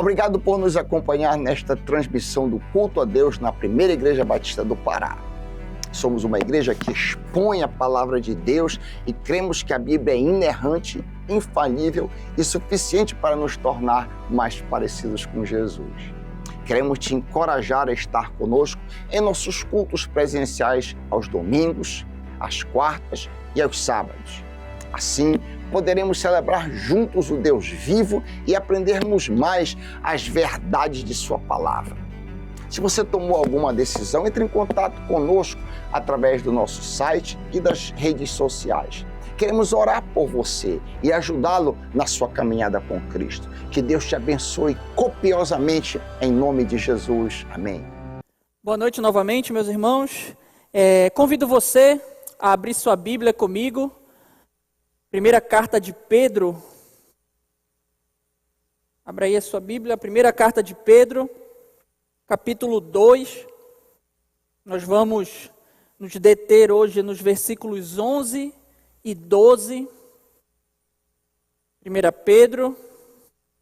Obrigado por nos acompanhar nesta transmissão do culto a Deus na Primeira Igreja Batista do Pará. Somos uma igreja que expõe a palavra de Deus e cremos que a Bíblia é inerrante, infalível e suficiente para nos tornar mais parecidos com Jesus. Queremos te encorajar a estar conosco em nossos cultos presenciais aos domingos, às quartas e aos sábados. Assim, poderemos celebrar juntos o Deus vivo e aprendermos mais as verdades de sua palavra. Se você tomou alguma decisão, entre em contato conosco através do nosso site e das redes sociais. Queremos orar por você e ajudá-lo na sua caminhada com Cristo. Que Deus te abençoe copiosamente em nome de Jesus. Amém. Boa noite novamente, meus irmãos. Convido você a abrir sua Bíblia comigo. Primeira carta de Pedro. Abra aí a sua Bíblia. Primeira carta de Pedro, capítulo 2. Nós vamos nos deter hoje nos versículos 11 e 12. 1 Pedro,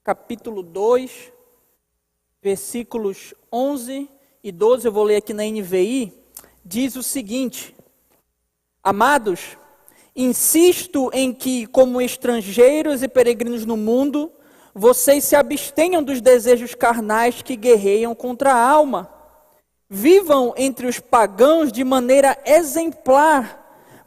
capítulo 2, versículos 11 e 12. Eu vou ler aqui na NVI. Diz o seguinte: Amados, insisto em que, como estrangeiros e peregrinos no mundo, vocês se abstenham dos desejos carnais que guerreiam contra a alma. Vivam entre os pagãos de maneira exemplar,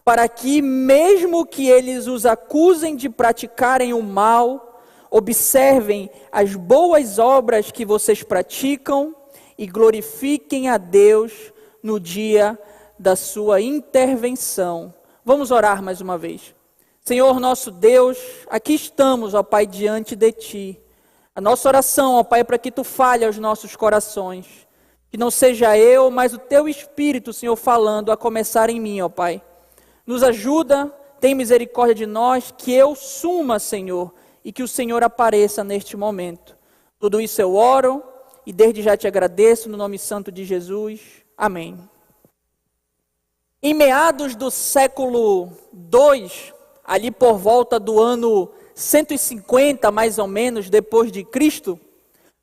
para que, mesmo que eles os acusem de praticarem o mal, observem as boas obras que vocês praticam e glorifiquem a Deus no dia da sua intervenção. Vamos orar mais uma vez. Senhor nosso Deus, aqui estamos, ó Pai, diante de Ti. A nossa oração, ó Pai, é para que Tu fale aos nossos corações. Que não seja eu, mas o Teu Espírito, Senhor, falando, a começar em mim, ó Pai. Nos ajuda, tem misericórdia de nós, que eu suma, Senhor, e que o Senhor apareça neste momento. Tudo isso eu oro e desde já te agradeço, no nome santo de Jesus. Amém. Em meados do século II, ali por volta do ano 150, mais ou menos, depois de Cristo,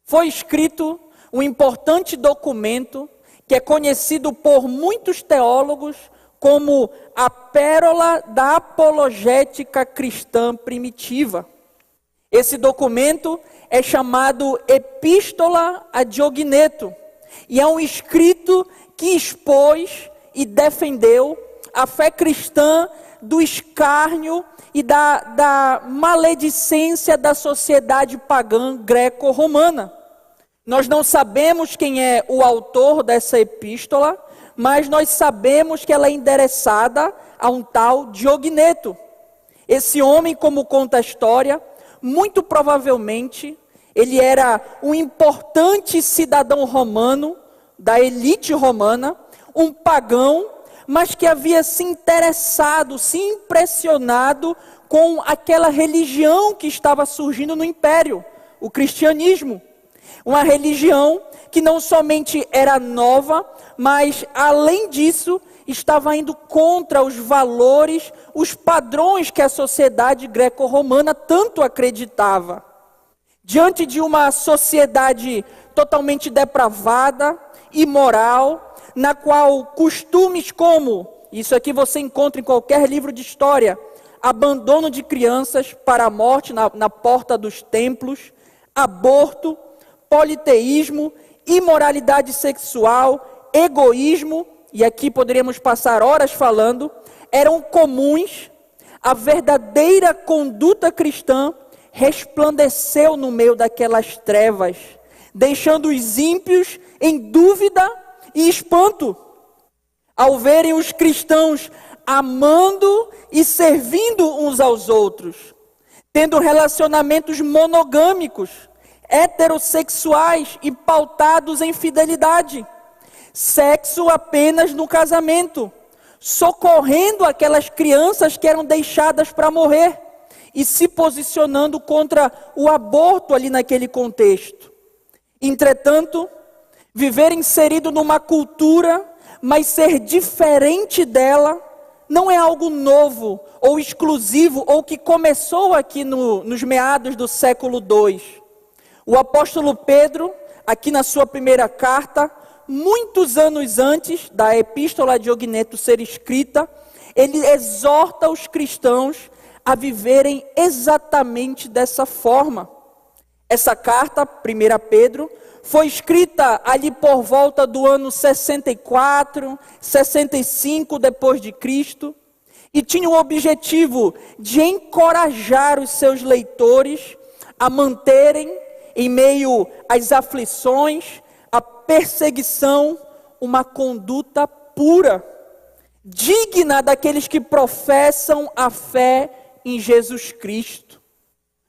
foi escrito um importante documento que é conhecido por muitos teólogos como a pérola da apologética cristã primitiva. Esse documento é chamado Epístola a Diogneto e é um escrito que expôs e defendeu a fé cristã do escárnio e da maledicência da sociedade pagã greco-romana. Nós não sabemos quem é o autor dessa epístola, mas nós sabemos que ela é endereçada a um tal Diogneto. Esse homem, como conta a história, muito provavelmente ele era um importante cidadão romano, da elite romana, um pagão, mas que havia se interessado, se impressionado com aquela religião que estava surgindo no império, o cristianismo. Uma religião que não somente era nova, mas além disso, estava indo contra os valores, os padrões que a sociedade greco-romana tanto acreditava. Diante de uma sociedade totalmente depravada, imoral, na qual costumes como, isso aqui você encontra em qualquer livro de história, abandono de crianças para a morte na porta dos templos, aborto, politeísmo, imoralidade sexual, egoísmo, e aqui poderíamos passar horas falando, eram comuns. A verdadeira conduta cristã resplandeceu no meio daquelas trevas, deixando os ímpios em dúvida e espanto, ao verem os cristãos amando e servindo uns aos outros, tendo relacionamentos monogâmicos, heterossexuais e pautados em fidelidade, sexo apenas no casamento, socorrendo aquelas crianças que eram deixadas para morrer e se posicionando contra o aborto ali naquele contexto. Entretanto, viver inserido numa cultura, mas ser diferente dela, não é algo novo ou exclusivo ou que começou aqui nos meados do século II. O apóstolo Pedro, aqui na sua primeira carta, muitos anos antes da epístola de Ogneto ser escrita, ele exorta os cristãos a viverem exatamente dessa forma. Essa carta, 1 Pedro, foi escrita ali por volta do ano 64, 65 depois de Cristo, e tinha o objetivo de encorajar os seus leitores a manterem, em meio às aflições, a perseguição, uma conduta pura, digna daqueles que professam a fé em Jesus Cristo.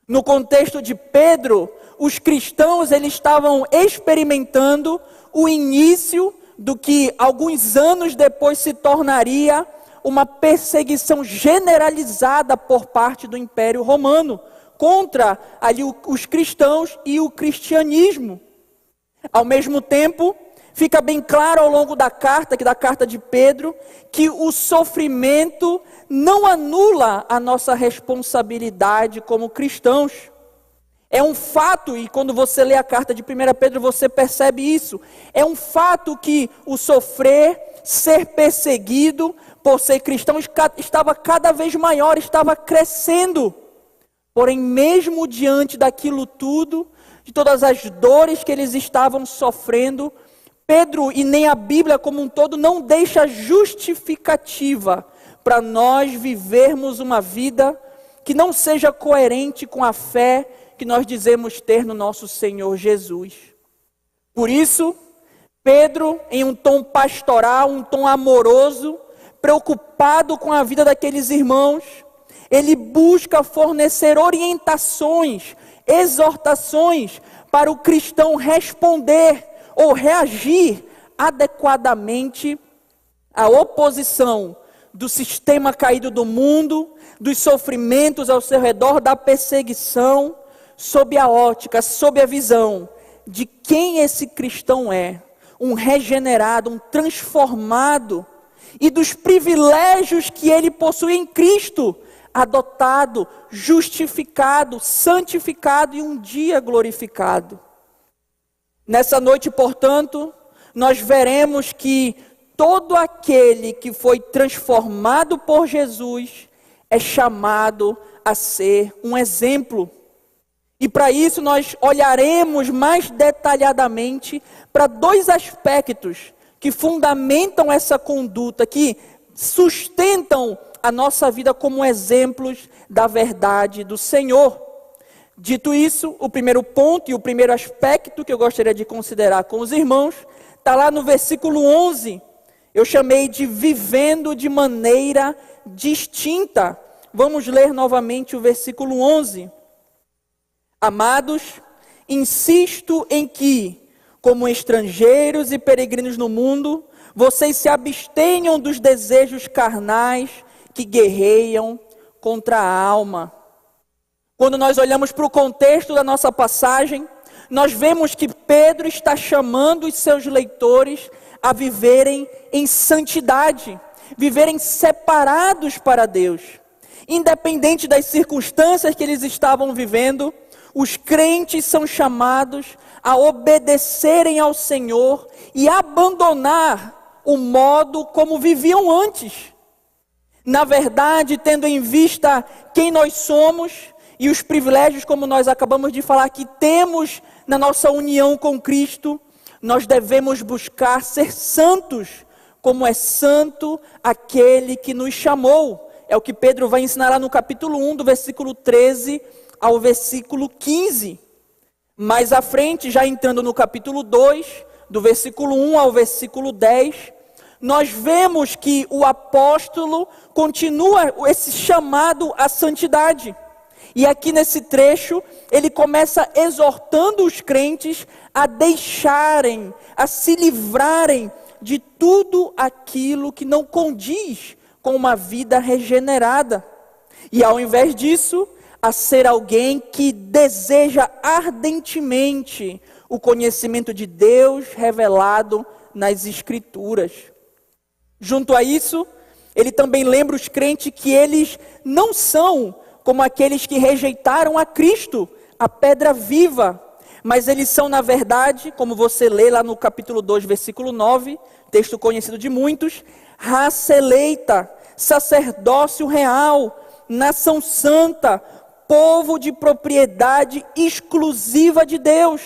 No contexto de Pedro, os cristãos eles estavam experimentando o início do que alguns anos depois se tornaria uma perseguição generalizada por parte do Império Romano contra ali os cristãos e o cristianismo. Ao mesmo tempo, fica bem claro ao longo da carta de Pedro, que o sofrimento não anula a nossa responsabilidade como cristãos. É um fato, e quando você lê a carta de 1 Pedro, você percebe isso. É um fato que o sofrer, ser perseguido por ser cristão, estava cada vez maior, estava crescendo. Porém, mesmo diante daquilo tudo, de todas as dores que eles estavam sofrendo, Pedro e nem a Bíblia como um todo não deixa justificativa para nós vivermos uma vida que não seja coerente com a fé que nós dizemos ter no nosso Senhor Jesus. Por isso, Pedro, em um tom pastoral, um tom amoroso, preocupado com a vida daqueles irmãos, ele busca fornecer orientações, exortações para o cristão responder ou reagir adequadamente à oposição do sistema caído do mundo, dos sofrimentos ao seu redor, da perseguição, sob a ótica, sob a visão de quem esse cristão é, um regenerado, um transformado, e dos privilégios que ele possui em Cristo, adotado, justificado, santificado e um dia glorificado. Nessa noite, portanto, nós veremos que todo aquele que foi transformado por Jesus é chamado a ser um exemplo. E para isso nós olharemos mais detalhadamente para dois aspectos que fundamentam essa conduta, que sustentam a nossa vida como exemplos da verdade do Senhor. Dito isso, o primeiro ponto e o primeiro aspecto que eu gostaria de considerar com os irmãos, está lá no versículo 11. Eu chamei de vivendo de maneira distinta. Vamos ler novamente o versículo 11. Amados, insisto em que, como estrangeiros e peregrinos no mundo, vocês se abstenham dos desejos carnais que guerreiam contra a alma. Quando nós olhamos para o contexto da nossa passagem, nós vemos que Pedro está chamando os seus leitores a viverem em santidade, viverem separados para Deus. Independente das circunstâncias que eles estavam vivendo, os crentes são chamados a obedecerem ao Senhor e abandonar o modo como viviam antes. Na verdade, tendo em vista quem nós somos e os privilégios, como nós acabamos de falar, que temos na nossa união com Cristo, nós devemos buscar ser santos, como é santo aquele que nos chamou. É o que Pedro vai ensinar lá no capítulo 1, do versículo 13 ao versículo 15. Mais à frente, já entrando no capítulo 2, do versículo 1 ao versículo 10, nós vemos que o apóstolo continua esse chamado à santidade. E aqui nesse trecho, ele começa exortando os crentes a deixarem, a se livrarem de tudo aquilo que não condiz com uma vida regenerada. E ao invés disso, a ser alguém que deseja ardentemente o conhecimento de Deus revelado nas Escrituras. Junto a isso, ele também lembra os crentes que eles não são como aqueles que rejeitaram a Cristo, a pedra viva, mas eles são, na verdade, como você lê lá no capítulo 2, versículo 9, texto conhecido de muitos, raça eleita, sacerdócio real, nação santa, povo de propriedade exclusiva de Deus,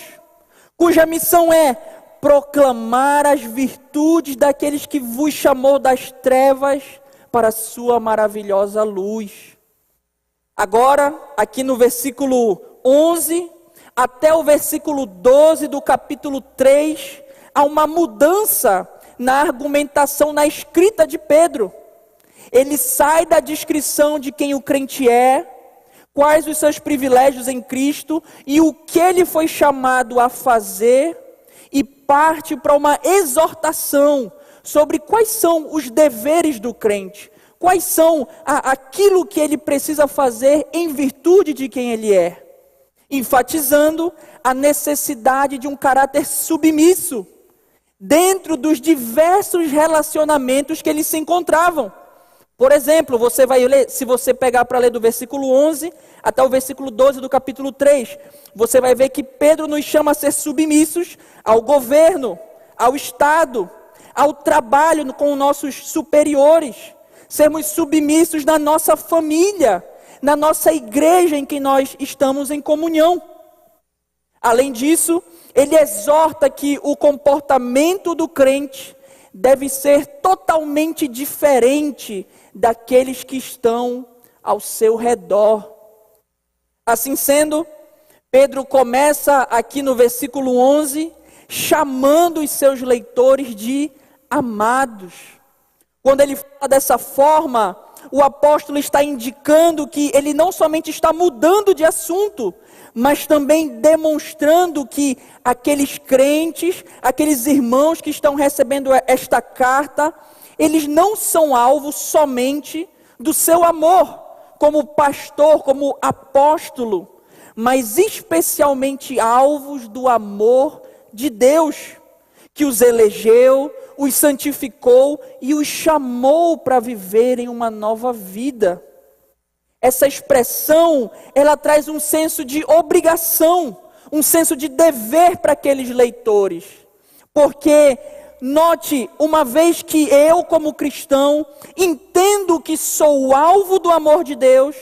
cuja missão é proclamar as virtudes daqueles que vos chamou das trevas para a sua maravilhosa luz. Agora, aqui no versículo 11, até o versículo 12 do capítulo 3, há uma mudança na argumentação, na escrita de Pedro. Ele sai da descrição de quem o crente é, quais os seus privilégios em Cristo e o que ele foi chamado a fazer, e parte para uma exortação sobre quais são os deveres do crente, quais são aquilo que ele precisa fazer em virtude de quem ele é, enfatizando a necessidade de um caráter submisso dentro dos diversos relacionamentos que eles se encontravam. Por exemplo, você vai ler, se você pegar para ler do versículo 11 até o versículo 12 do capítulo 3, você vai ver que Pedro nos chama a ser submissos ao governo, ao Estado, ao trabalho com nossos superiores, sermos submissos na nossa família, na nossa igreja em que nós estamos em comunhão. Além disso, ele exorta que o comportamento do crente deve ser totalmente diferente daqueles que estão ao seu redor. Assim sendo, Pedro começa aqui no versículo 11, chamando os seus leitores de amados. Quando ele fala dessa forma, o apóstolo está indicando que ele não somente está mudando de assunto, mas também demonstrando que aqueles crentes, aqueles irmãos que estão recebendo esta carta, eles não são alvo somente do seu amor, como pastor, como apóstolo, mas especialmente alvos do amor de Deus, que os elegeu, os santificou e os chamou para viverem uma nova vida. Essa expressão, ela traz um senso de obrigação, um senso de dever para aqueles leitores. Porque, note, uma vez que eu, como cristão, entendo que sou o alvo do amor de Deus,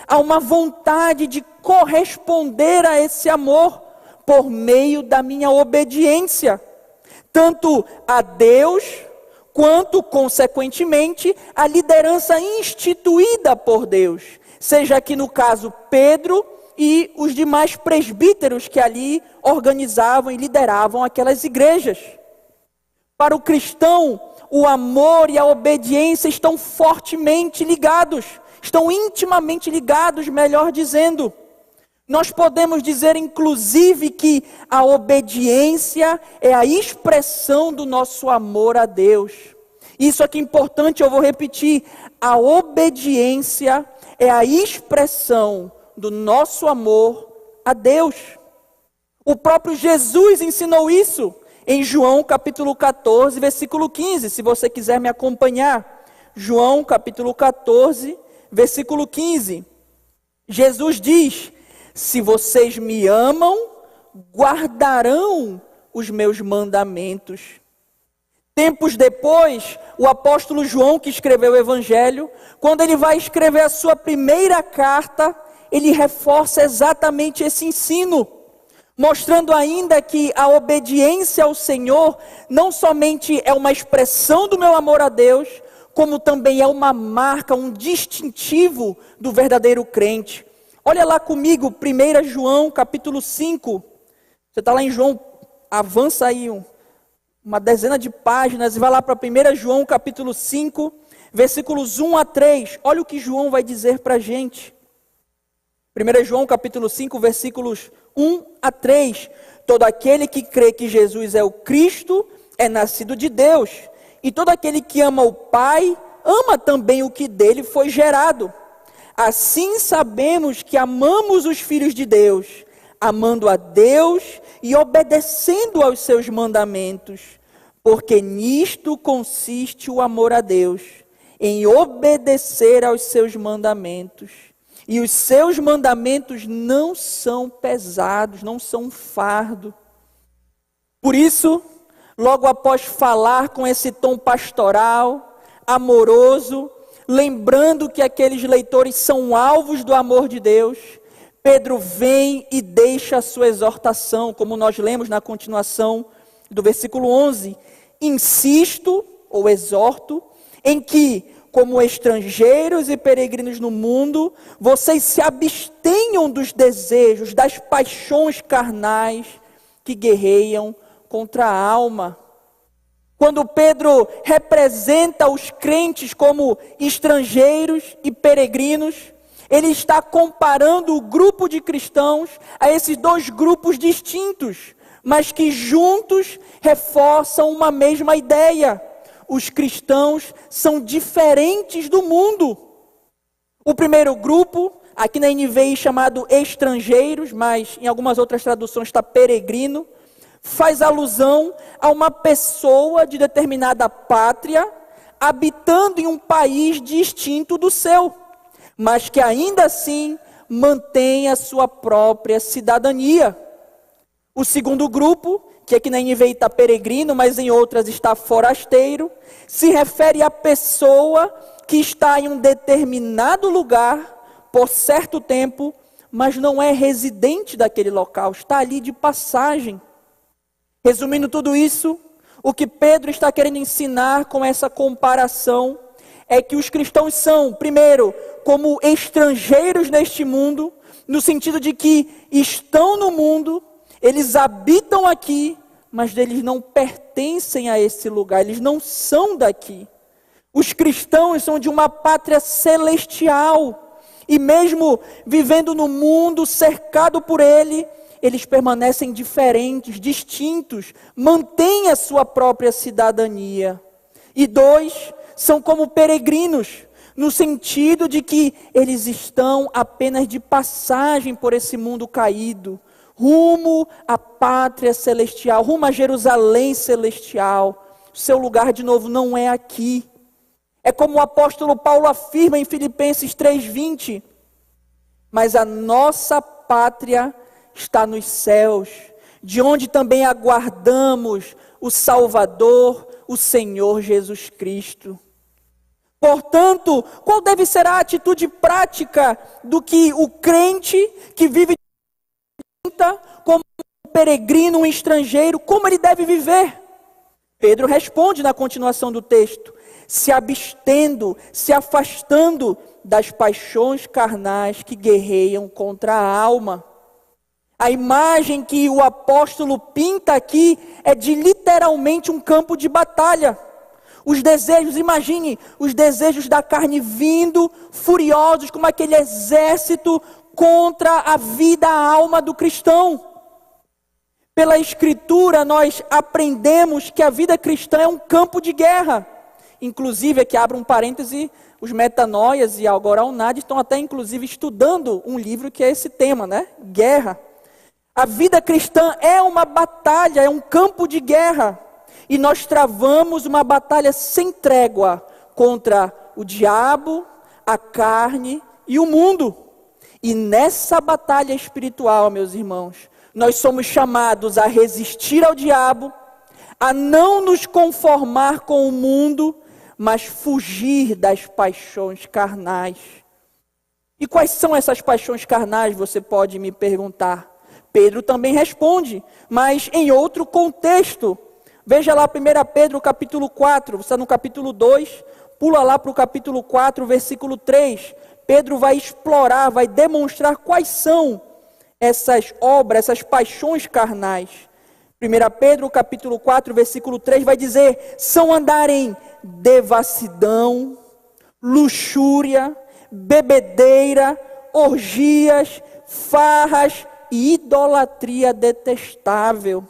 há uma vontade de corresponder a esse amor por meio da minha obediência, tanto a Deus, quanto, consequentemente, a liderança instituída por Deus. Seja aqui no caso Pedro e os demais presbíteros que ali organizavam e lideravam aquelas igrejas. Para o cristão, o amor e a obediência estão fortemente ligados, estão intimamente ligados, melhor dizendo. Nós podemos dizer, inclusive, que a obediência é a expressão do nosso amor a Deus. Isso aqui é importante, eu vou repetir. A obediência é a expressão do nosso amor a Deus. O próprio Jesus ensinou isso em João capítulo 14, versículo 15. Se você quiser me acompanhar. João capítulo 14, versículo 15. Jesus diz: se vocês me amam, guardarão os meus mandamentos. Tempos depois, o apóstolo João, que escreveu o Evangelho, quando ele vai escrever a sua primeira carta, ele reforça exatamente esse ensino, mostrando ainda que a obediência ao Senhor não somente é uma expressão do meu amor a Deus, como também é uma marca, um distintivo do verdadeiro crente. Olha lá comigo, 1 João capítulo 5, você está lá em João, avança aí uma dezena de páginas e vai lá para 1 João capítulo 5, versículos 1 a 3. Olha o que João vai dizer para a gente. 1 João capítulo 5, versículos 1 a 3. Todo aquele que crê que Jesus é o Cristo é nascido de Deus. E todo aquele que ama o Pai, ama também o que dele foi gerado. Assim sabemos que amamos os filhos de Deus, amando a Deus e obedecendo aos seus mandamentos, porque nisto consiste o amor a Deus, em obedecer aos seus mandamentos. e os seus mandamentos não são pesados, não são um fardo. Por isso, logo após falar com esse tom pastoral, amoroso, lembrando que aqueles leitores são alvos do amor de Deus, Pedro vem e deixa a sua exortação, como nós lemos na continuação do versículo 11. Insisto, ou exorto, em que, como estrangeiros e peregrinos no mundo, vocês se abstenham dos desejos, das paixões carnais que guerreiam contra a alma. Quando Pedro representa os crentes como estrangeiros e peregrinos, ele está comparando o grupo de cristãos a esses dois grupos distintos, mas que juntos reforçam uma mesma ideia. Os cristãos são diferentes do mundo. O primeiro grupo, aqui na NVI chamado estrangeiros, mas em algumas outras traduções está peregrino, faz alusão a uma pessoa de determinada pátria, habitando em um país distinto do seu, mas que ainda assim mantém a sua própria cidadania. O segundo grupo, que aqui na NVI está peregrino, mas em outras está forasteiro, se refere à pessoa que está em um determinado lugar por certo tempo, mas não é residente daquele local, está ali de passagem. Resumindo tudo isso, o que Pedro está querendo ensinar com essa comparação é que os cristãos são, primeiro, como estrangeiros neste mundo, no sentido de que estão no mundo, eles habitam aqui, mas eles não pertencem a esse lugar, eles não são daqui. Os cristãos são de uma pátria celestial, e mesmo vivendo no mundo, cercado por ele, eles permanecem diferentes, distintos, mantêm a sua própria cidadania. E dois, são como peregrinos, no sentido de que eles estão apenas de passagem por esse mundo caído, rumo à pátria celestial, rumo a Jerusalém celestial. Seu lugar de novo não é aqui. É como o apóstolo Paulo afirma em Filipenses 3:20, mas a nossa pátria está nos céus, de onde também aguardamos o Salvador, o Senhor Jesus Cristo. Portanto, qual deve ser a atitude prática do que o crente que vive como um peregrino, um estrangeiro, como ele deve viver? Pedro responde na continuação do texto: se abstendo, se afastando das paixões carnais que guerreiam contra a alma. A imagem que o apóstolo pinta aqui é de literalmente um campo de batalha. Os desejos, imagine, os desejos da carne vindo, furiosos, como aquele exército contra a vida, a alma do cristão. Pela Escritura, nós aprendemos que a vida cristã é um campo de guerra. Inclusive, aqui abro um parêntese, os metanoias e agora a UNAD estão até inclusive estudando um livro que é esse tema, né? Guerra. A vida cristã é uma batalha, é um campo de guerra. E nós travamos uma batalha sem trégua contra o diabo, a carne e o mundo. E nessa batalha espiritual, meus irmãos, nós somos chamados a resistir ao diabo, a não nos conformar com o mundo, mas fugir das paixões carnais. E quais são essas paixões carnais, você pode me perguntar? Pedro também responde, mas em outro contexto. Veja lá 1 Pedro capítulo 4, você está no capítulo 2, pula lá para o capítulo 4, versículo 3. Pedro vai explorar, vai demonstrar quais são essas obras, essas paixões carnais. 1 Pedro capítulo 4, versículo 3 vai dizer: são andar em devassidão, luxúria, bebedeira, orgias, farras e idolatria detestável.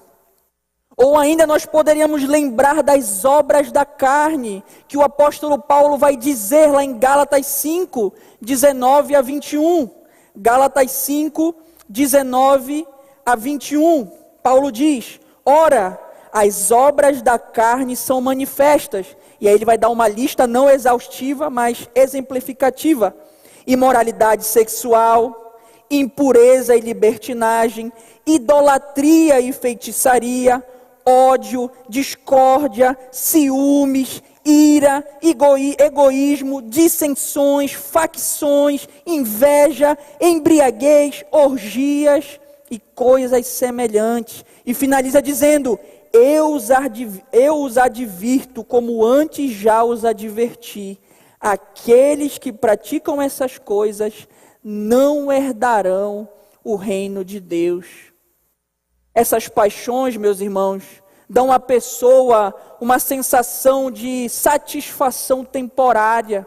Ou ainda nós poderíamos lembrar das obras da carne, que o apóstolo Paulo vai dizer lá em Gálatas 5, 19 a 21. Gálatas 5, 19 a 21. Paulo diz: ora, as obras da carne são manifestas. E aí ele vai dar uma lista não exaustiva, mas exemplificativa. imoralidade sexual, impureza e libertinagem, idolatria e feitiçaria, ódio, discórdia, ciúmes, ira, egoísmo, dissensões, facções, inveja, embriaguez, orgias e coisas semelhantes. E finaliza dizendo: eu os advirto, como antes já os adverti. Aqueles que praticam essas coisas não herdarão o reino de Deus. Essas paixões, meus irmãos, dão à pessoa uma sensação de satisfação temporária.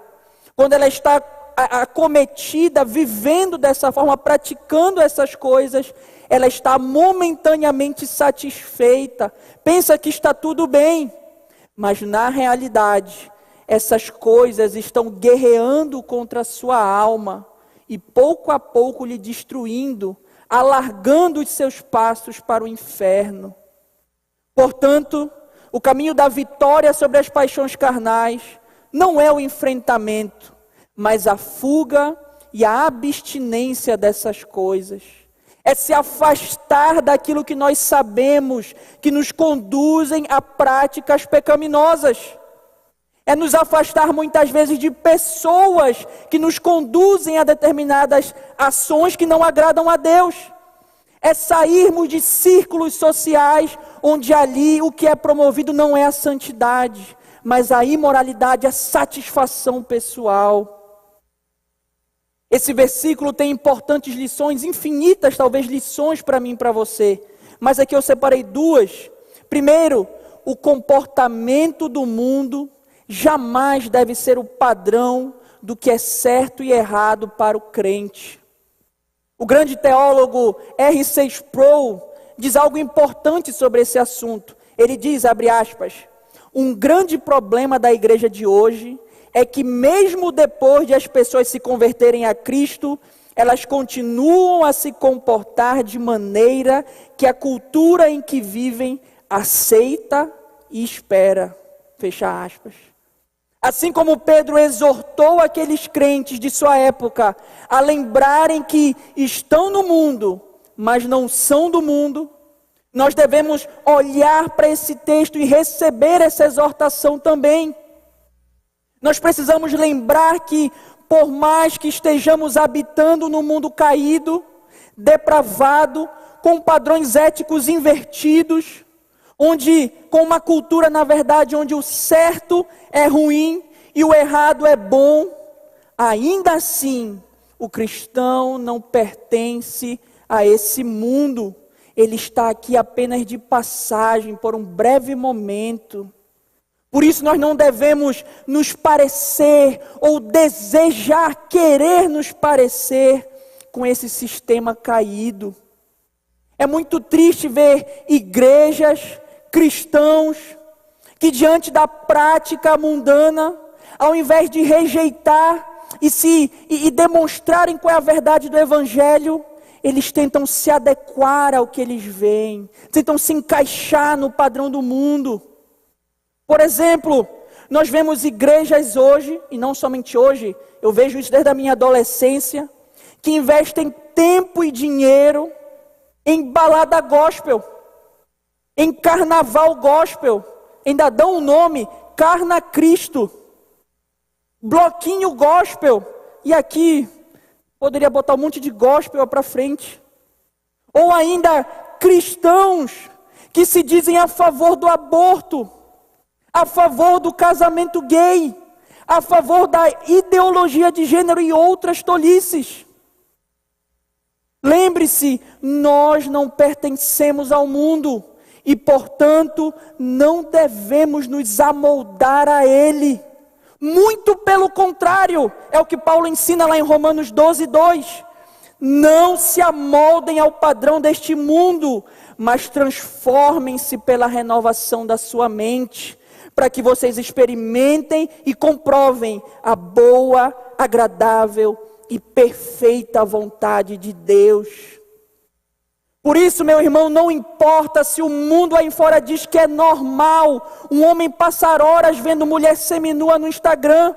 Quando ela está acometida, vivendo dessa forma, praticando essas coisas, ela está momentaneamente satisfeita, pensa que está tudo bem, mas na realidade, essas coisas estão guerreando contra a sua alma e pouco a pouco lhe destruindo, alargando os seus passos para o inferno. Portanto, o caminho da vitória sobre as paixões carnais não é o enfrentamento, mas a fuga e a abstinência dessas coisas. É se afastar daquilo que nós sabemos que nos conduzem a práticas pecaminosas. É nos afastar muitas vezes de pessoas que nos conduzem a determinadas ações que não agradam a Deus. É sairmos de círculos sociais onde ali o que é promovido não é a santidade, mas a imoralidade, a satisfação pessoal. Esse versículo tem importantes lições, infinitas talvez lições para mim e para você. Mas aqui eu separei duas. Primeiro, o comportamento do mundo jamais deve ser o padrão do que é certo e errado para o crente. O grande teólogo R.C. Sproul diz algo importante sobre esse assunto. Ele diz, abre aspas, um grande problema da igreja de hoje é que mesmo depois de as pessoas se converterem a Cristo, elas continuam a se comportar de maneira que a cultura em que vivem aceita e espera. Fecha aspas. Assim como Pedro exortou aqueles crentes de sua época a lembrarem que estão no mundo, mas não são do mundo, nós devemos olhar para esse texto e receber essa exortação também. Nós precisamos lembrar que, por mais que estejamos habitando no mundo caído, depravado, com padrões éticos invertidos, com uma cultura, na verdade, onde o certo é ruim e o errado é bom, ainda assim, o cristão não pertence a esse mundo. Ele está aqui apenas de passagem, por um breve momento. Por isso nós não devemos nos parecer ou desejar, querer nos parecer com esse sistema caído. É muito triste ver igrejas, cristãos, que diante da prática mundana, ao invés de rejeitar e demonstrarem qual é a verdade do Evangelho, eles tentam se adequar ao que eles veem, tentam se encaixar no padrão do mundo. Por exemplo, nós vemos igrejas hoje, e não somente hoje, eu vejo isso desde a minha adolescência, que investem tempo e dinheiro em balada gospel, em carnaval gospel, ainda dão o nome Carna Cristo, bloquinho gospel, e aqui poderia botar um monte de gospel para frente. Ou ainda cristãos que se dizem a favor do aborto, a favor do casamento gay, a favor da ideologia de gênero e outras tolices. Lembre-se, nós não pertencemos ao mundo e, portanto, não devemos nos amoldar a ele. Muito pelo contrário, é o que Paulo ensina lá em Romanos 12:2. Não se amoldem ao padrão deste mundo, mas transformem-se pela renovação da sua mente, para que vocês experimentem e comprovem a boa, agradável e perfeita vontade de Deus. Por isso, meu irmão, não importa se o mundo aí fora diz que é normal um homem passar horas vendo mulher seminua no Instagram,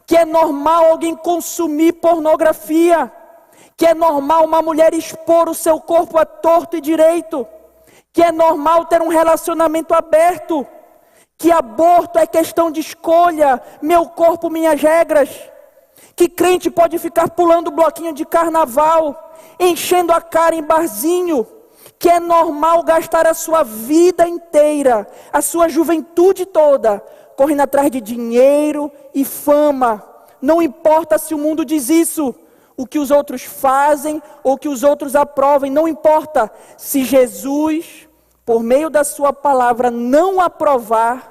que é normal alguém consumir pornografia, que é normal uma mulher expor o seu corpo a torto e direito, que é normal ter um relacionamento aberto, que aborto é questão de escolha, meu corpo, minhas regras, que crente pode ficar pulando bloquinho de carnaval, enchendo a cara em barzinho, que é normal gastar a sua vida inteira, a sua juventude toda, correndo atrás de dinheiro e fama. Não importa se o mundo diz isso, o que os outros fazem ou que os outros aprovem, não importa. Se Jesus, por meio da sua palavra, não aprovar,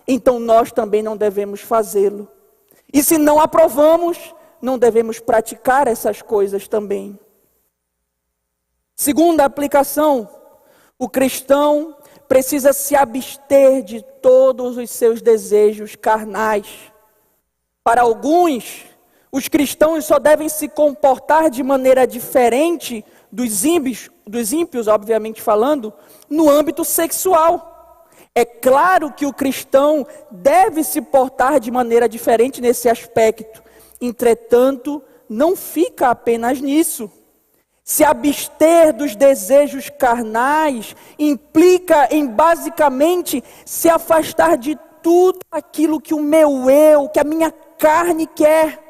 então nós também não devemos fazê-lo. E se não aprovamos, não devemos praticar essas coisas também. Segunda aplicação, o cristão precisa se abster de todos os seus desejos carnais. Para alguns, os cristãos só devem se comportar de maneira diferente dos ímpios, obviamente falando, no âmbito sexual. É claro que o cristão deve se portar de maneira diferente nesse aspecto. Entretanto, não fica apenas nisso. Se abster dos desejos carnais implica em basicamente se afastar de tudo aquilo que o meu eu, que a minha carne quer,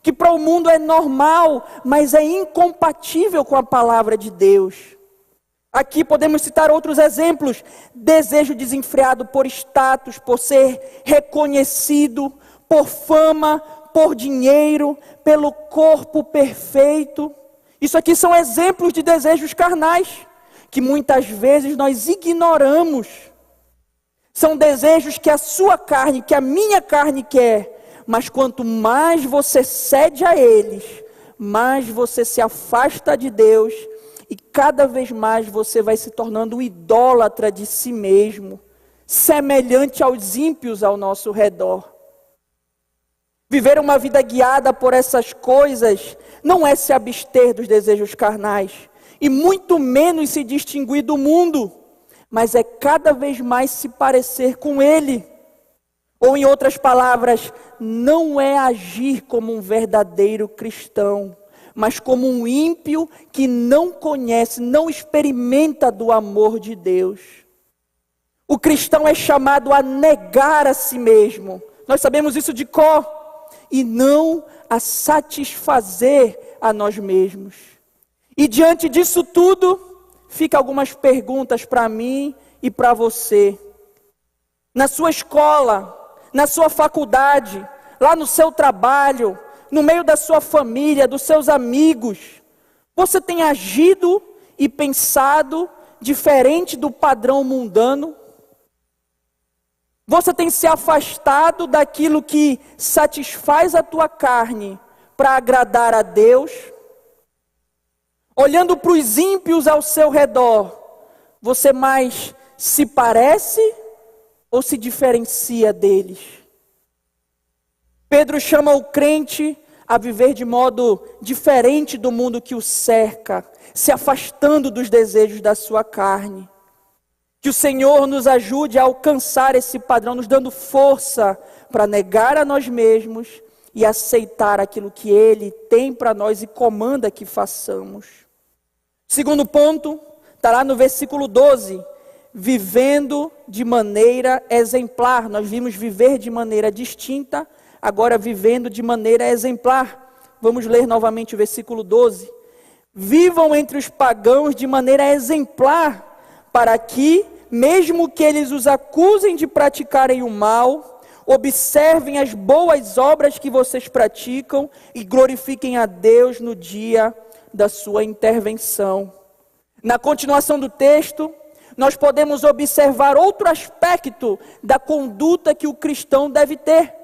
que para o mundo é normal, mas é incompatível com a palavra de Deus. Aqui podemos citar outros exemplos: desejo desenfreado por status, por ser reconhecido, por fama, por dinheiro, pelo corpo perfeito. Isso aqui são exemplos de desejos carnais, que muitas vezes nós ignoramos. São desejos que a sua carne, que a minha carne quer, mas quanto mais você cede a eles, mais você se afasta de Deus, e cada vez mais você vai se tornando um idólatra de si mesmo, semelhante aos ímpios ao nosso redor. Viver uma vida guiada por essas coisas não é se abster dos desejos carnais, e muito menos se distinguir do mundo, mas é cada vez mais se parecer com ele. Ou em outras palavras, não é agir como um verdadeiro cristão, mas como um ímpio que não conhece, não experimenta do amor de Deus. O cristão é chamado a negar a si mesmo, nós sabemos isso de cor, e não a satisfazer a nós mesmos. E diante disso tudo, fica algumas perguntas para mim e para você. Na sua escola, na sua faculdade, lá no seu trabalho, no meio da sua família, dos seus amigos, você tem agido e pensado diferente do padrão mundano? Você tem se afastado daquilo que satisfaz a tua carne para agradar a Deus? Olhando para os ímpios ao seu redor, você mais se parece ou se diferencia deles? Pedro chama o crente a viver de modo diferente do mundo que o cerca, se afastando dos desejos da sua carne. Que o Senhor nos ajude a alcançar esse padrão, nos dando força para negar a nós mesmos e aceitar aquilo que Ele tem para nós e comanda que façamos. Segundo ponto, está lá no versículo 12, vivendo de maneira exemplar. Nós vimos viver de maneira distinta, agora vivendo de maneira exemplar. Vamos ler novamente o versículo 12. Vivam entre os pagãos de maneira exemplar, para que, mesmo que eles os acusem de praticarem o mal, observem as boas obras que vocês praticam e glorifiquem a Deus no dia da sua intervenção. Na continuação do texto, nós podemos observar outro aspecto da conduta que o cristão deve ter.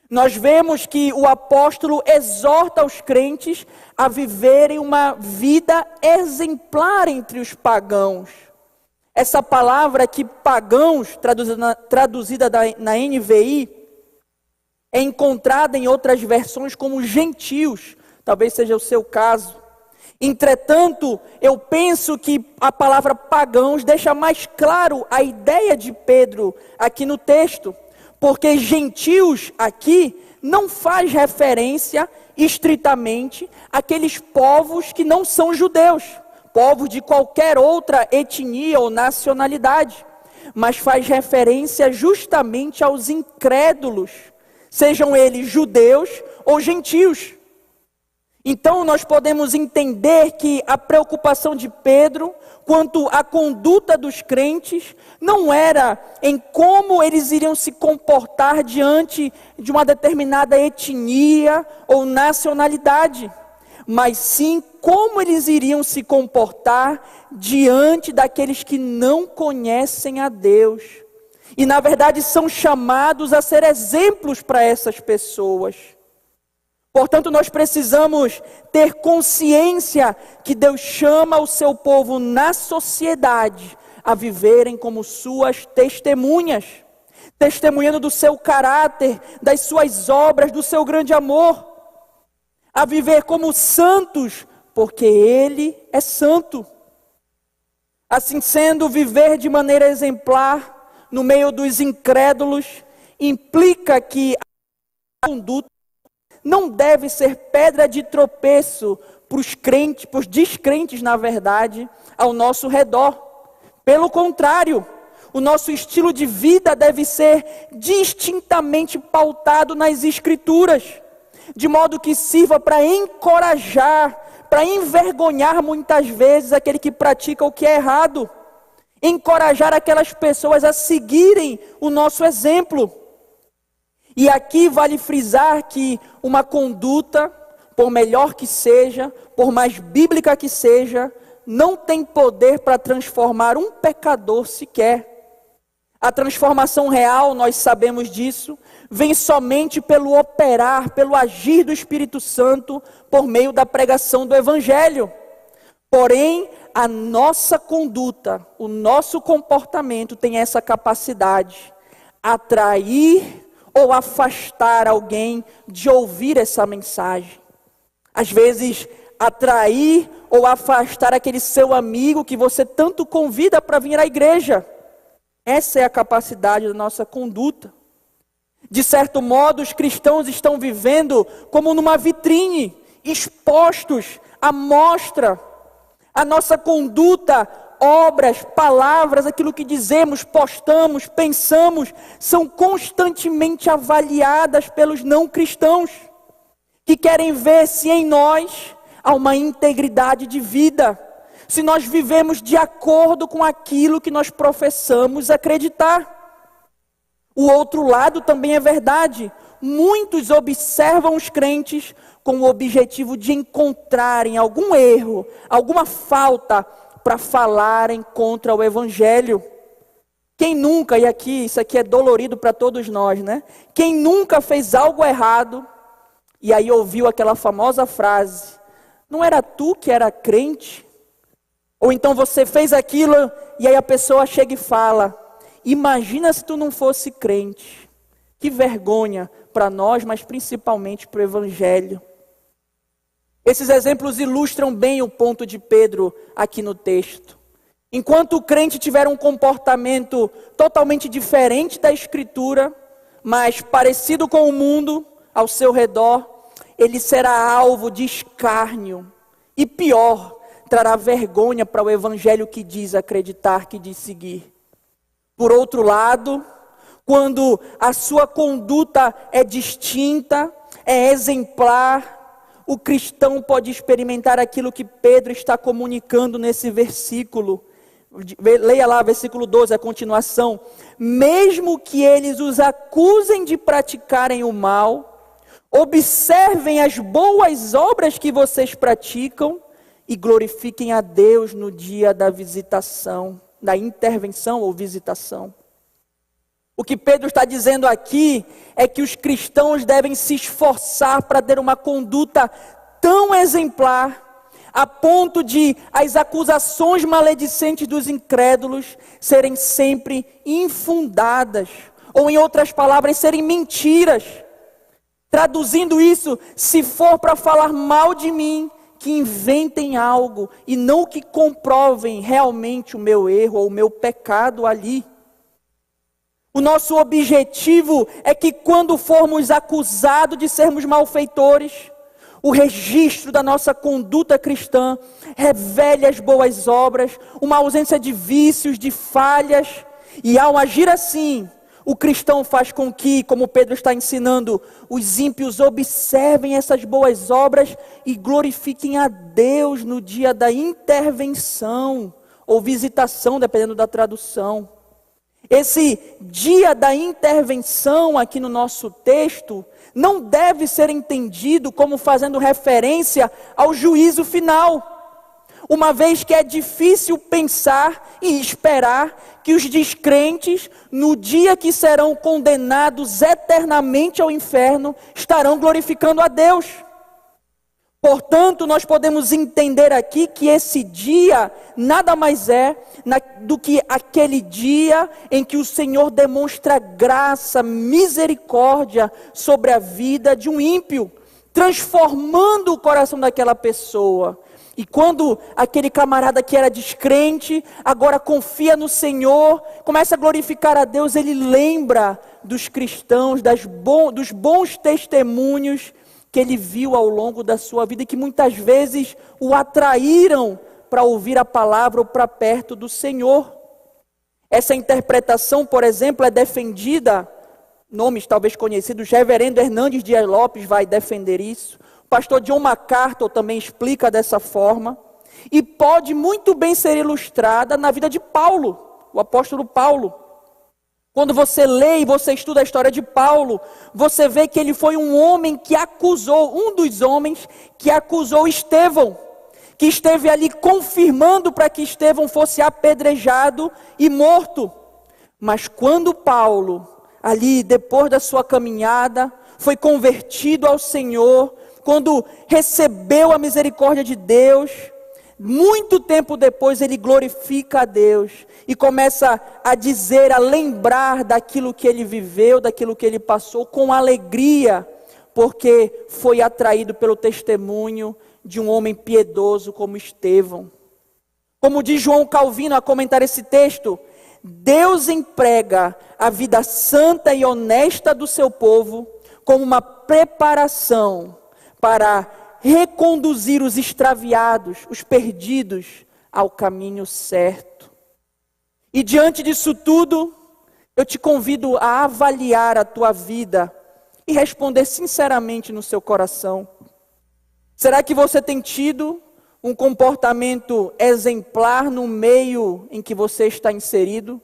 Nós vemos que o apóstolo exorta os crentes a viverem uma vida exemplar entre os pagãos. Essa palavra aqui, pagãos, traduzida na NVI, é encontrada em outras versões como gentios, talvez seja o seu caso. Entretanto, eu penso que a palavra pagãos deixa mais claro a ideia de Pedro aqui no texto, porque gentios aqui não faz referência estritamente àqueles povos que não são judeus, povos de qualquer outra etnia ou nacionalidade, mas faz referência justamente aos incrédulos, sejam eles judeus ou gentios. Então nós podemos entender que a preocupação de Pedro quanto à conduta dos crentes não era em como eles iriam se comportar diante de uma determinada etnia ou nacionalidade, mas sim como eles iriam se comportar diante daqueles que não conhecem a Deus. E na verdade são chamados a ser exemplos para essas pessoas. Portanto, nós precisamos ter consciência que Deus chama o seu povo na sociedade a viverem como suas testemunhas, testemunhando do seu caráter, das suas obras, do seu grande amor, a viver como santos, porque Ele é santo. Assim sendo, viver de maneira exemplar no meio dos incrédulos implica que a conduta não deve ser pedra de tropeço para os crentes, para os descrentes, na verdade, ao nosso redor. Pelo contrário, o nosso estilo de vida deve ser distintamente pautado nas Escrituras, de modo que sirva para encorajar, para envergonhar muitas vezes aquele que pratica o que é errado, encorajar aquelas pessoas a seguirem o nosso exemplo. E aqui vale frisar que uma conduta, por melhor que seja, por mais bíblica que seja, não tem poder para transformar um pecador sequer. A transformação real, nós sabemos disso, vem somente pelo operar, pelo agir do Espírito Santo, por meio da pregação do Evangelho. Porém, a nossa conduta, o nosso comportamento tem essa capacidade, atrair ou afastar alguém de ouvir essa mensagem. Às vezes, atrair ou afastar aquele seu amigo que você tanto convida para vir à igreja. Essa é a capacidade da nossa conduta. De certo modo, os cristãos estão vivendo como numa vitrine, expostos à mostra. A nossa conduta, obras, palavras, aquilo que dizemos, postamos, pensamos, são constantemente avaliadas pelos não cristãos, que querem ver se em nós há uma integridade de vida, se nós vivemos de acordo com aquilo que nós professamos acreditar. O outro lado também é verdade. Muitos observam os crentes com o objetivo de encontrarem algum erro, alguma falta, para falarem contra o Evangelho. Quem nunca, e aqui, isso aqui é dolorido para todos nós, né? Quem nunca fez algo errado, e aí ouviu aquela famosa frase, não era tu que era crente? Ou então você fez aquilo, e aí a pessoa chega e fala, imagina se tu não fosse crente. Que vergonha para nós, mas principalmente para o Evangelho. Esses exemplos ilustram bem o ponto de Pedro aqui no texto. Enquanto o crente tiver um comportamento totalmente diferente da Escritura, mas parecido com o mundo ao seu redor, ele será alvo de escárnio. E pior, trará vergonha para o Evangelho que diz acreditar, que diz seguir. Por outro lado, quando a sua conduta é distinta, é exemplar, o cristão pode experimentar aquilo que Pedro está comunicando nesse versículo. Leia lá, versículo 12, a continuação. Mesmo que eles os acusem de praticarem o mal, observem as boas obras que vocês praticam e glorifiquem a Deus no dia da visitação, da intervenção ou visitação. O que Pedro está dizendo aqui é que os cristãos devem se esforçar para ter uma conduta tão exemplar, a ponto de as acusações maledicentes dos incrédulos serem sempre infundadas, ou em outras palavras, serem mentiras. Traduzindo isso, se for para falar mal de mim, que inventem algo e não que comprovem realmente o meu erro ou o meu pecado ali. O nosso objetivo é que quando formos acusados de sermos malfeitores, o registro da nossa conduta cristã revele as boas obras, uma ausência de vícios, de falhas, e ao agir assim, o cristão faz com que, como Pedro está ensinando, os ímpios observem essas boas obras e glorifiquem a Deus no dia da intervenção ou visitação, dependendo da tradução. Esse dia da intervenção aqui no nosso texto não deve ser entendido como fazendo referência ao juízo final, uma vez que é difícil pensar e esperar que os descrentes, no dia que serão condenados eternamente ao inferno, estarão glorificando a Deus. Portanto, nós podemos entender aqui que esse dia nada mais é do que aquele dia em que o Senhor demonstra graça, misericórdia sobre a vida de um ímpio, transformando o coração daquela pessoa. E quando aquele camarada que era descrente, agora confia no Senhor, começa a glorificar a Deus, ele lembra dos cristãos, dos bons testemunhos que ele viu ao longo da sua vida e que muitas vezes o atraíram para ouvir a palavra ou para perto do Senhor. Essa interpretação, por exemplo, é defendida, nomes talvez conhecidos, Reverendo Hernandes Dias Lopes vai defender isso, o pastor John MacArthur também explica dessa forma, e pode muito bem ser ilustrada na vida de Paulo, o apóstolo Paulo. Quando você lê e você estuda a história de Paulo, você vê que ele foi um homem que acusou, um dos homens que acusou Estevão, que esteve ali confirmando para que Estevão fosse apedrejado e morto. Mas quando Paulo, ali depois da sua caminhada, foi convertido ao Senhor, quando recebeu a misericórdia de Deus, muito tempo depois ele glorifica a Deus e começa a dizer, a lembrar daquilo que ele viveu, daquilo que ele passou com alegria, porque foi atraído pelo testemunho de um homem piedoso como Estevão. Como diz João Calvino a comentar esse texto, Deus emprega a vida santa e honesta do seu povo como uma preparação para reconduzir os extraviados, os perdidos, ao caminho certo. E diante disso tudo, eu te convido a avaliar a tua vida e responder sinceramente no seu coração. Será que você tem tido um comportamento exemplar no meio em que você está inserido?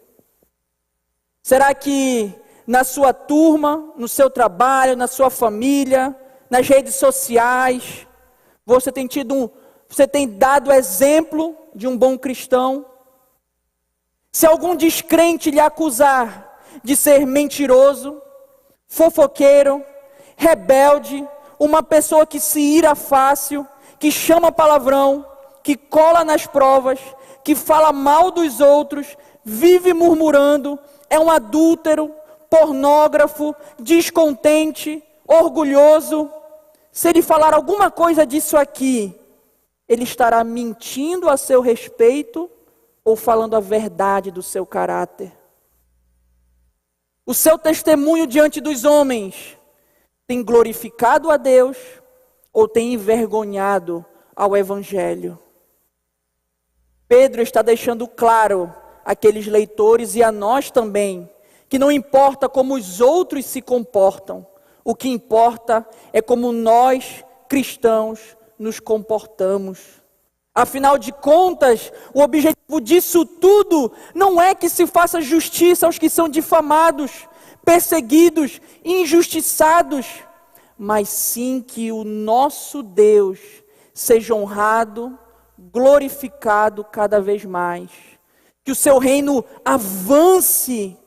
Será que na sua turma, no seu trabalho, na sua família, nas redes sociais, você tem dado exemplo de um bom cristão? Se algum descrente lhe acusar de ser mentiroso, fofoqueiro, rebelde, uma pessoa que se ira fácil, que chama palavrão, que cola nas provas, que fala mal dos outros, vive murmurando, é um adúltero, pornógrafo, descontente, orgulhoso, se ele falar alguma coisa disso aqui, ele estará mentindo a seu respeito ou falando a verdade do seu caráter? O seu testemunho diante dos homens tem glorificado a Deus ou tem envergonhado ao Evangelho? Pedro está deixando claro àqueles leitores e a nós também, que não importa como os outros se comportam, o que importa é como nós, cristãos, nos comportamos. Afinal de contas, o objetivo disso tudo não é que se faça justiça aos que são difamados, perseguidos, injustiçados, mas sim que o nosso Deus seja honrado, glorificado cada vez mais. Que o seu reino avance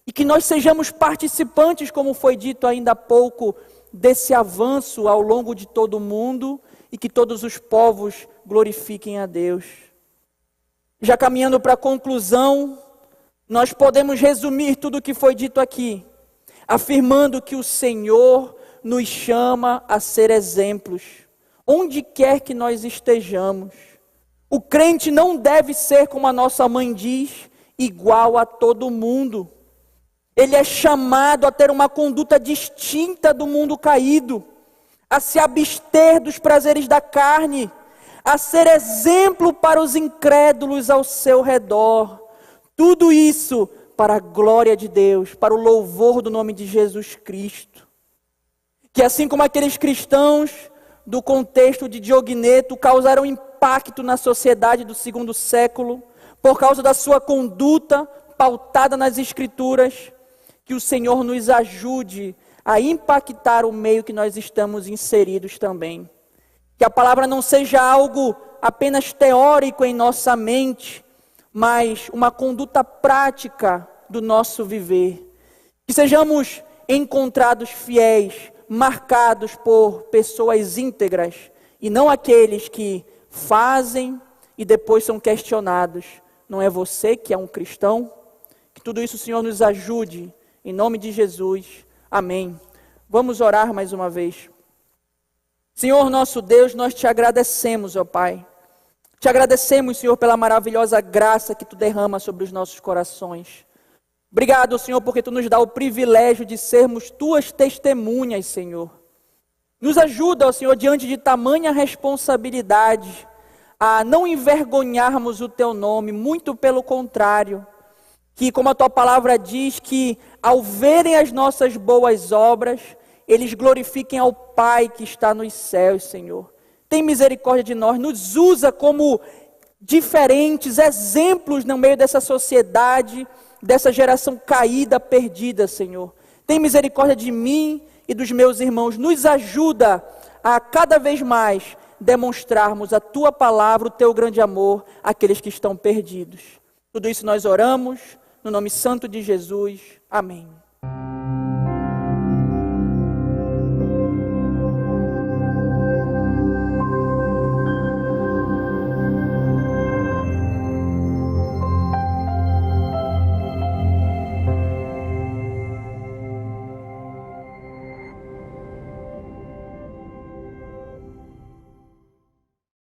e que nós sejamos participantes, como foi dito ainda há pouco, desse avanço ao longo de todo o mundo e que todos os povos glorifiquem a Deus. Já caminhando para a conclusão, nós podemos resumir tudo o que foi dito aqui, afirmando que o Senhor nos chama a ser exemplos, onde quer que nós estejamos. O crente não deve ser, como a nossa mãe diz, igual a todo mundo. Ele é chamado a ter uma conduta distinta do mundo caído, a se abster dos prazeres da carne, a ser exemplo para os incrédulos ao seu redor. Tudo isso para a glória de Deus, para o louvor do nome de Jesus Cristo. Que assim como aqueles cristãos do contexto de Diogneto causaram impacto na sociedade do segundo século, por causa da sua conduta pautada nas Escrituras, que o Senhor nos ajude a impactar o meio que nós estamos inseridos também. Que a palavra não seja algo apenas teórico em nossa mente, mas uma conduta prática do nosso viver. Que sejamos encontrados fiéis, marcados por pessoas íntegras, e não aqueles que fazem e depois são questionados. Não é você que é um cristão? Que tudo isso o Senhor nos ajude, em nome de Jesus. Amém. Vamos orar mais uma vez. Senhor nosso Deus, nós te agradecemos, ó Pai. Te agradecemos, Senhor, pela maravilhosa graça que Tu derrama sobre os nossos corações. Obrigado, Senhor, porque Tu nos dá o privilégio de sermos Tuas testemunhas, Senhor. Nos ajuda, ó Senhor, diante de tamanha responsabilidade, a não envergonharmos o Teu nome, muito pelo contrário. Que, como a Tua palavra diz, que ao verem as nossas boas obras, eles glorifiquem ao Pai que está nos céus, Senhor. Tem misericórdia de nós, nos usa como diferentes exemplos no meio dessa sociedade, dessa geração caída, perdida, Senhor. Tem misericórdia de mim e dos meus irmãos, nos ajuda a cada vez mais demonstrarmos a Tua palavra, o Teu grande amor àqueles que estão perdidos. Tudo isso nós oramos, no nome santo de Jesus. Amém.